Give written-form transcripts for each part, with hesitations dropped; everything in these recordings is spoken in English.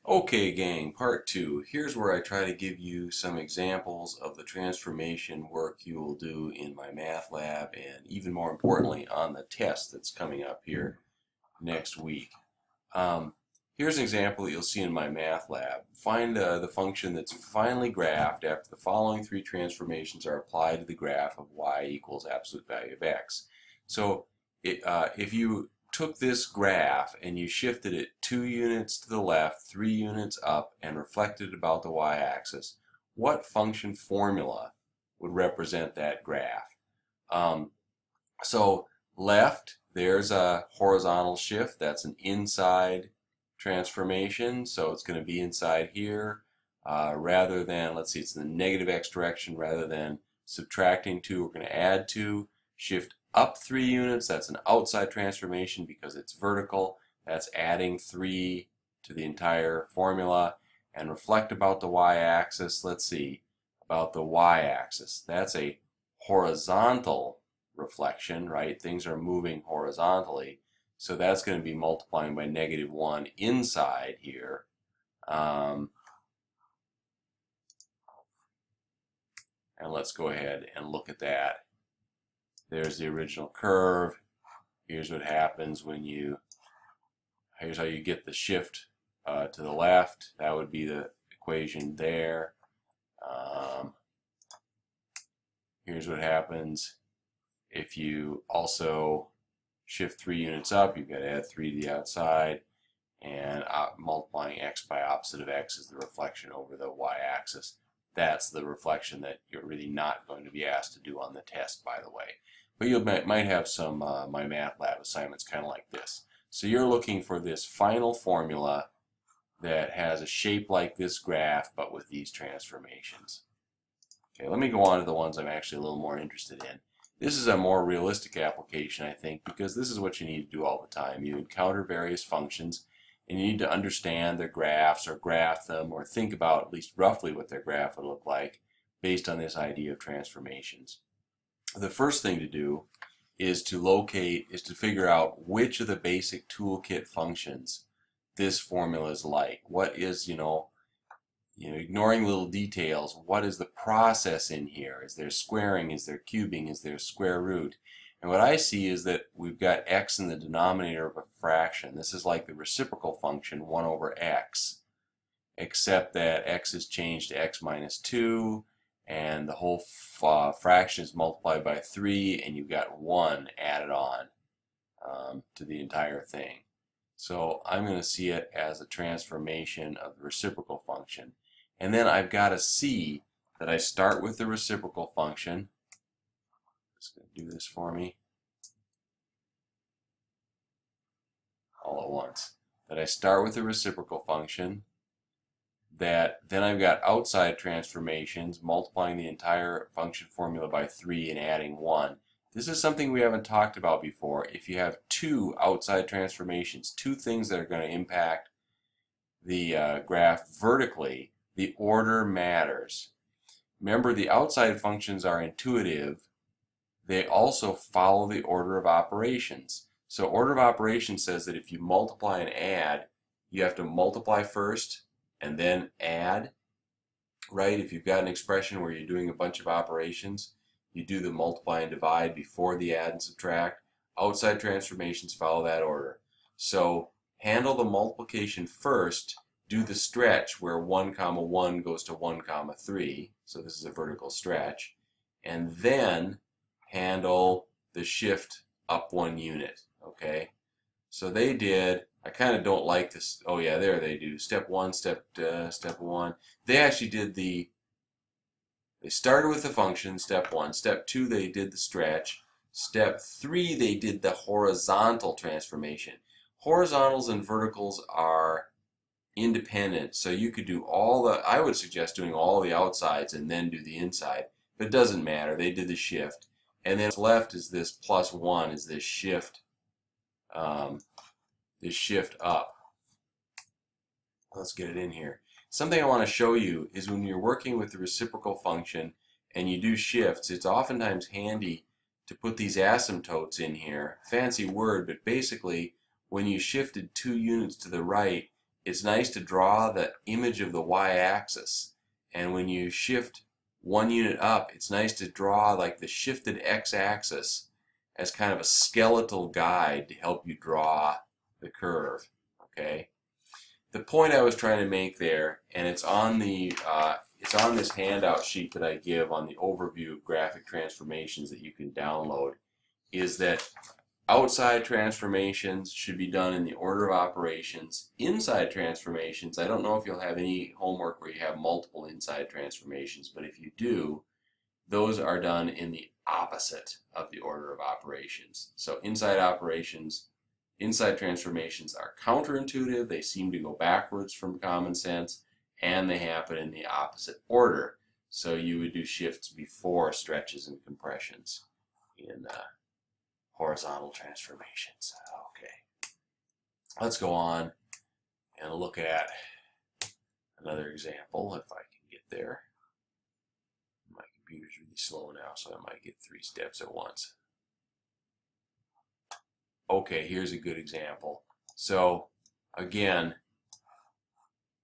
Okay, gang, part two. Here's where I try to give you some examples of the transformation work you will do in my math lab and even more importantly on the test that's coming up here next week. Um, Here's an example that you'll see in my math lab. Find the function that's finally graphed after the following three transformations are applied to the graph of y equals absolute value of x. So if you took this graph and you shifted it 2 units to the left, 3 units up, and reflected about the y-axis, what function formula would represent that graph? So left, there's a horizontal shift. That's an inside transformation, so it's going to be inside here rather than, let's see, it's in the negative x direction. Rather than subtracting 2, we're going to add 2. Shift up 3 units, that's an outside transformation because it's vertical. That's adding 3 to the entire formula. And reflect about the y-axis. Let's see, about the y-axis. That's a horizontal reflection, right? Things are moving horizontally. So that's going to be multiplying by -1 inside here. And let's go ahead and look at that. There's the original curve. Here's what happens when here's how you get the shift to the left. That would be the equation there. Here's what happens if you also shift 3 units up. You've got to add 3 to the outside, and multiplying x by opposite of x is the reflection over the y-axis. That's the reflection that you're really not going to be asked to do on the test, by the way. But you might have some my math lab assignments kind of like this. So you're looking for this final formula that has a shape like this graph, but with these transformations. Okay, let me go on to the ones I'm actually a little more interested in. This is a more realistic application, I think, because this is what you need to do all the time. You encounter various functions, and you need to understand their graphs or graph them or think about at least roughly what their graph would look like based on this idea of transformations. The first thing to do is to figure out which of the basic toolkit functions this formula is like. What is, ignoring little details, what is the process in here? Is there squaring? Is there cubing? Is there square root? And what I see is that we've got x in the denominator of a fraction. This is like the reciprocal function 1 over x, except that x is changed to x minus 2, and the whole fraction is multiplied by 3, and you've got 1 added on to the entire thing. So I'm going to see it as a transformation of the reciprocal function. And then I've got to see that I start with the reciprocal function. It's going to do this for me all at once. That I start with the reciprocal function. That then I've got outside transformations, multiplying the entire function formula by 3 and adding 1. This is something we haven't talked about before. If you have 2 outside transformations, 2 things that are going to impact the graph vertically, the order matters. Remember, the outside functions are intuitive. They also follow the order of operations. So order of operations says that if you multiply and add, you have to multiply first and then add, right? If you've got an expression where you're doing a bunch of operations, you do the multiply and divide before the add and subtract. Outside transformations follow that order. So handle the multiplication first, do the stretch where 1 comma 1 goes to 1 comma 3. So this is a vertical stretch. And then handle the shift up 1 unit. Okay? So they did, I kind of don't like this. Oh yeah, there they do. Step 1, step 1. They actually did they started with the function, step 1. Step 2, they did the stretch. Step 3, they did the horizontal transformation. Horizontals and verticals are independent, so you could do I would suggest doing all the outsides and then do the inside, but it doesn't matter. They did the shift. And then what's left is this plus 1, is this shift up. Let's get it in here. Something I want to show you is when you're working with the reciprocal function and you do shifts, it's oftentimes handy to put these asymptotes in here. Fancy word, but basically when you shifted 2 units to the right, it's nice to draw the image of the y-axis. And when you shift 1 unit up, it's nice to draw like the shifted x-axis as kind of a skeletal guide to help you draw the curve. Okay. The point I was trying to make there, and it's on this handout sheet that I give on the overview of graphic transformations that you can download, is that outside transformations should be done in the order of operations. Inside transformations, I don't know if you'll have any homework where you have multiple inside transformations, but if you do, those are done in the opposite of the order of operations. So inside transformations are counterintuitive, they seem to go backwards from common sense, and they happen in the opposite order. So you would do shifts before stretches and compressions in horizontal transformations. Okay, let's go on and look at another example if I can get there. My computer's really slow now, so I might get 3 steps at once. Okay, here's a good example. So again,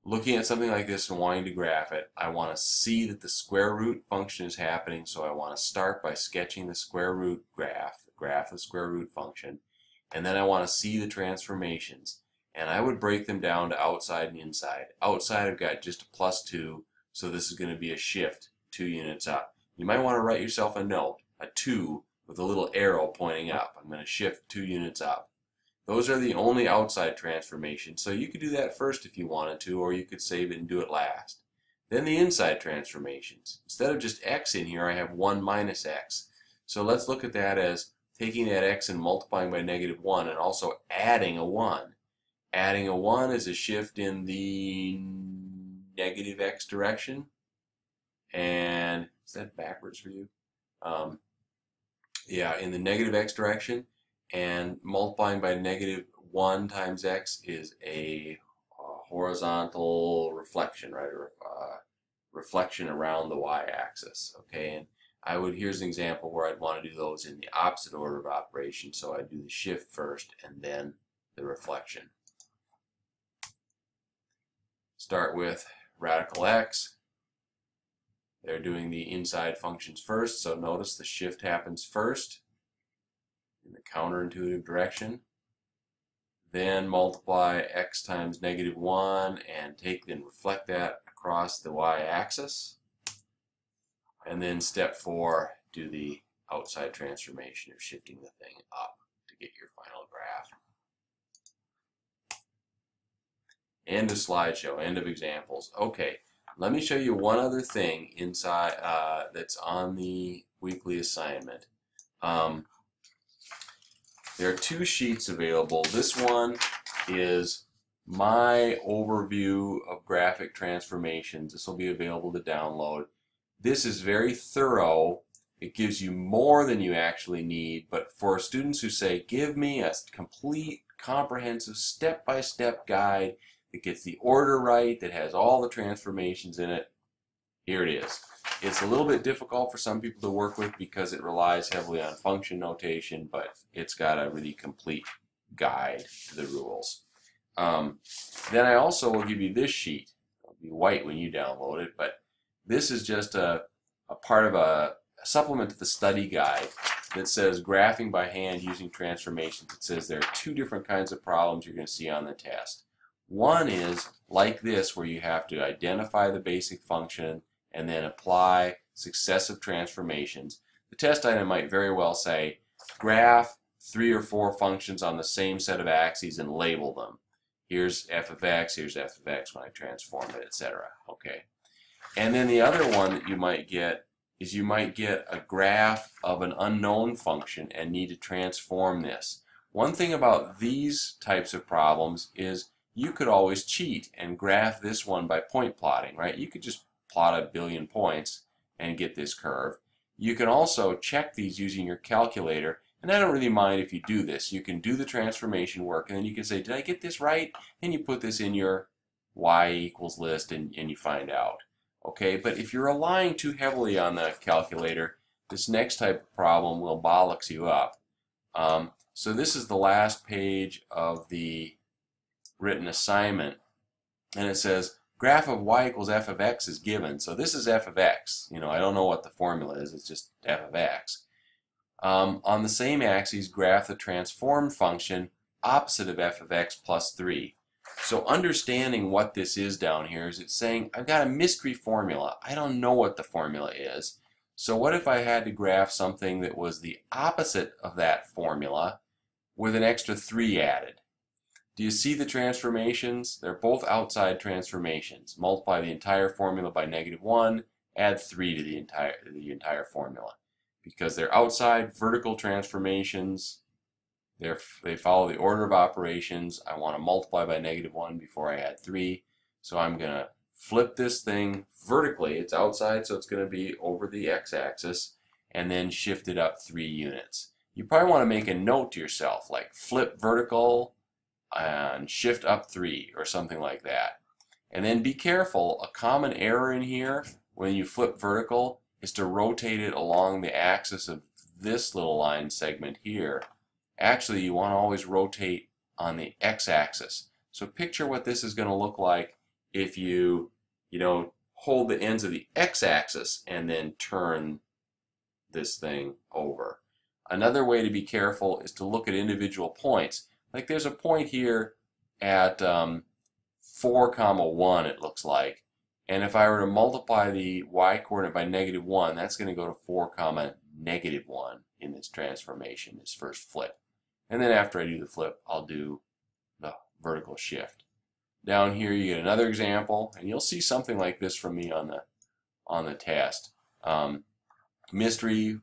looking at something like this and wanting to graph it, I want to see that the square root function is happening, so I want to start by sketching the square root graph, the graph of the square root function, and then I want to see the transformations. And I would break them down to outside and inside. Outside I've got just a +2, so this is going to be a shift 2 units up. You might want to write yourself a note, a 2 with a little arrow pointing up. I'm going to shift 2 units up. Those are the only outside transformations, so you could do that first if you wanted to, or you could save it and do it last. Then the inside transformations. Instead of just x in here, I have 1 minus x. So let's look at that as taking that x and multiplying by -1 and also adding a 1. Adding a 1 is a shift in the negative x direction. And is that backwards for you? Yeah, in the negative x direction. And multiplying by -1 times x is a horizontal reflection, right? Or reflection around the y-axis. Okay, and here's an example where I'd want to do those in the opposite order of operation. So I'd do the shift first and then the reflection. Start with radical x. They're doing the inside functions first, so notice the shift happens first in the counterintuitive direction. Then multiply x times -1 and then reflect that across the y-axis. And then step 4, do the outside transformation of shifting the thing up to get your final graph. End of slideshow, end of examples. Okay, let me show you one other thing inside that's on the weekly assignment. There are 2 sheets available. This one is my overview of graphic transformations. This will be available to download. This is very thorough. It gives you more than you actually need, but for students who say, give me a complete, comprehensive, step-by-step guide that gets the order right, that has all the transformations in it, here it is. It's a little bit difficult for some people to work with because it relies heavily on function notation, but it's got a really complete guide to the rules. Then I also will give you this sheet. It'll be white when you download it, but this is just a part of a supplement to the study guide that says graphing by hand using transformations. It says there are 2 different kinds of problems you're going to see on the test. One is like this, where you have to identify the basic function and then apply successive transformations. The test item might very well say, graph 3 or 4 functions on the same set of axes and label them. Here's f of x, here's f of x when I transform it, etc. Okay. And then the other one that you might get is you might get a graph of an unknown function and need to transform this. One thing about these types of problems is you could always cheat and graph this one by point plotting, right? You could just plot a billion points and get this curve. You can also check these using your calculator, and I don't really mind if you do this. You can do the transformation work, and then you can say, did I get this right? And you put this in your y equals list, and you find out. Okay, but if you're relying too heavily on the calculator, this next type of problem will bollocks you up. So this is the last page of the written assignment. and it says graph of y equals f of x is given. So this is f of x. You know, I don't know what the formula is. It's just f of x. On the same axis, graph the transformed function opposite of f of x plus 3. So understanding what this is down here is it's saying I've got a mystery formula. I don't know what the formula is. So what if I had to graph something that was the opposite of that formula with an extra 3 added? Do you see the transformations? They're both outside transformations. Multiply the entire formula by -1, add 3 to the entire formula. Because they're outside vertical transformations, they follow the order of operations. I want to multiply by -1 before I add 3. So I'm going to flip this thing vertically. It's outside, so it's going to be over the x-axis, and then shift it up 3 units. You probably want to make a note to yourself, like flip vertical and shift up 3 or something like that. And then be careful, a common error in here when you flip vertical is to rotate it along the axis of this little line segment here. Actually, you want to always rotate on the x-axis. So picture what this is going to look like if you hold the ends of the x-axis and then turn this thing over. Another way to be careful is to look at individual points. Like there's a point here at 4, 1, it looks like. And if I were to multiply the y-coordinate by -1, that's going to go to 4, -1 in this transformation, this first flip. And then after I do the flip, I'll do the vertical shift. Down here you get another example, and you'll see something like this from me on the test. Mystery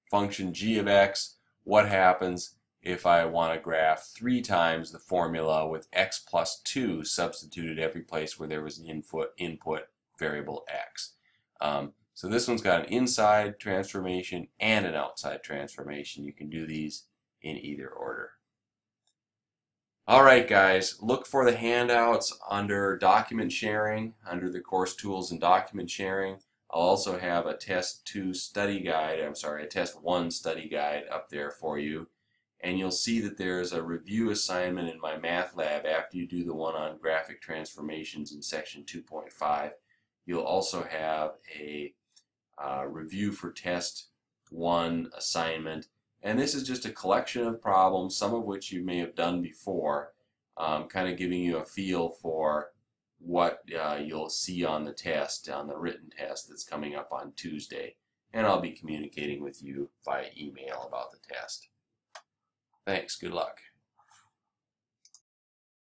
function g of x, what happens if I want to graph 3 times the formula with x plus 2 substituted every place where there was an input variable x. So this one's got an inside transformation and an outside transformation. You can do these in either order. Alright guys, look for the handouts under document sharing, under the course tools and document sharing. I'll also have a test 2 study guide, a test 1 study guide up there for you. And you'll see that there's a review assignment in my math lab after you do the one on graphic transformations in section 2.5. You'll also have a review for test 1 assignment. And this is just a collection of problems, some of which you may have done before, kind of giving you a feel for what you'll see on the test, on the written test that's coming up on Tuesday. And I'll be communicating with you via email about the test. Thanks. Good luck.